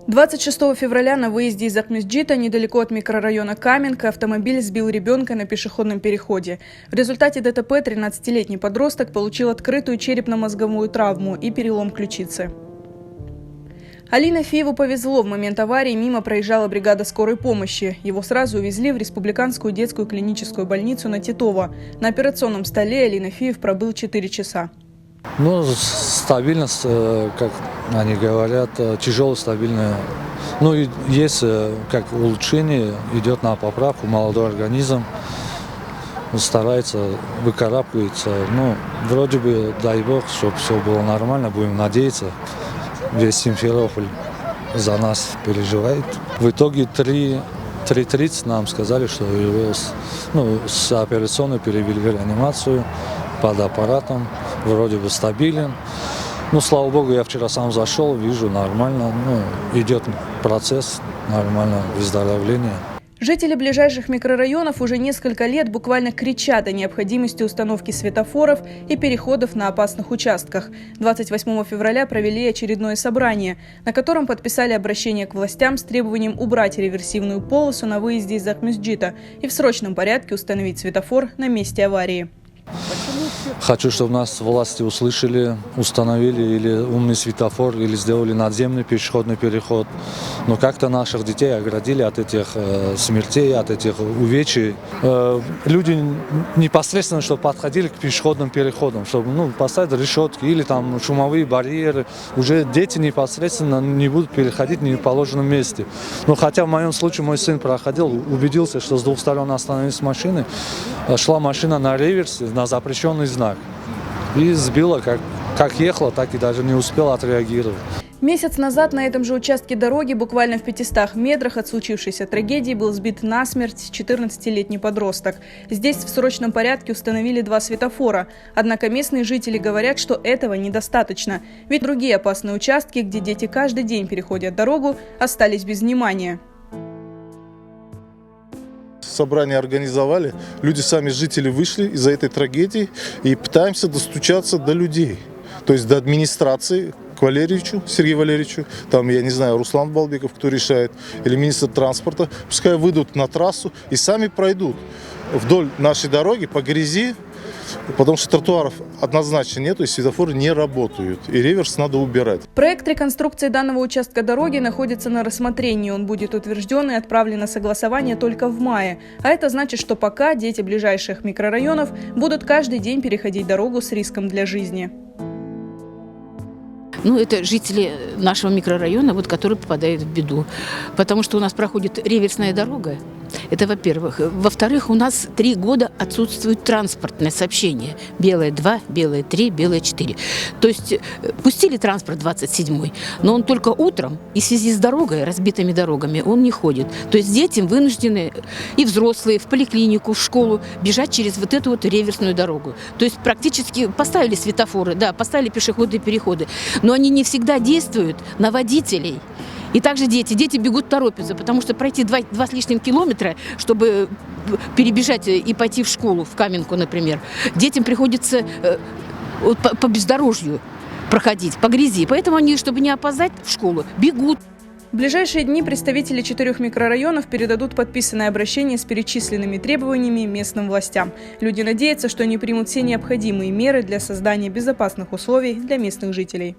26 февраля на выезде из Акмесджита, недалеко от микрорайона Каменка, автомобиль сбил ребенка на пешеходном переходе. В результате ДТП 13-летний подросток получил открытую черепно-мозговую травму и перелом ключицы. Али Нафиеву повезло. В момент аварии мимо проезжала бригада скорой помощи. Его сразу увезли в Республиканскую детскую клиническую больницу на Титова. На операционном столе Али Нафиев пробыл 4 часа. Стабильность, как они говорят, тяжелая, стабильная. И есть как улучшение, идет на поправку, молодой организм старается, выкарабкивается. Вроде бы, дай бог, чтобы все было нормально, будем надеяться. Весь Симферополь за нас переживает. В итоге 3:30 нам сказали, что его с операционной перевели в реанимацию под аппаратом. Вроде бы стабилен. Слава богу, я вчера сам зашел, вижу нормально. Идет процесс нормального выздоровления. Жители ближайших микрорайонов уже несколько лет буквально кричат о необходимости установки светофоров и переходов на опасных участках. 28 февраля провели очередное собрание, на котором подписали обращение к властям с требованием убрать реверсивную полосу на выезде из Акмесджита и в срочном порядке установить светофор на месте аварии. Хочу, чтобы нас власти услышали, установили или умный светофор, или сделали надземный пешеходный переход. Но как-то наших детей оградили от этих смертей, от этих увечий. Люди непосредственно, чтобы подходили к пешеходным переходам, чтобы поставить решетки или там шумовые барьеры. Уже дети непосредственно не будут переходить в неположенном месте. Хотя в моем случае мой сын проходил, убедился, что с двух сторон остановились машины. Шла машина на реверсе, на запрещенный знак. И сбила, как ехала, так и даже не успела отреагировать. Месяц назад на этом же участке дороги, буквально в 500 метрах от случившейся трагедии, был сбит насмерть 14-летний подросток. Здесь в срочном порядке установили 2 светофора. Однако местные жители говорят, что этого недостаточно. Ведь другие опасные участки, где дети каждый день переходят дорогу, остались без внимания. Собрание организовали, люди сами, жители, вышли из-за этой трагедии и пытаемся достучаться до людей, то есть до администрации, к Валерьевичу, Сергею Валерьевичу, там, я не знаю, Руслан Балбеков, кто решает, или министр транспорта, пускай выйдут на трассу и сами пройдут вдоль нашей дороги по грязи, потому что тротуаров однозначно нет, и светофоры не работают, и реверс надо убирать. Проект реконструкции данного участка дороги находится на рассмотрении. Он будет утвержден и отправлен на согласование только в мае. А это значит, что пока дети ближайших микрорайонов будут каждый день переходить дорогу с риском для жизни. Это жители нашего микрорайона, которые попадают в беду. Потому что у нас проходит реверсная дорога. Это во-первых. Во-вторых, у нас 3 года отсутствует транспортное сообщение. Белое 2, белое 3, белое 4. То есть пустили транспорт 27-й, но он только утром, и в связи с дорогой, разбитыми дорогами, он не ходит. То есть детям вынуждены, и взрослые, в поликлинику, в школу, бежать через эту реверсную дорогу. То есть практически поставили светофоры, да, поставили пешеходные переходы, но они не всегда действуют на водителей. И также дети бегут, торопятся, потому что пройти 2 с лишним километра, чтобы перебежать и пойти в школу, в Каменку, например, детям приходится по бездорожью проходить, по грязи. Поэтому они, чтобы не опоздать в школу, бегут. В ближайшие дни представители 4 микрорайонов передадут подписанное обращение с перечисленными требованиями местным властям. Люди надеются, что они примут все необходимые меры для создания безопасных условий для местных жителей.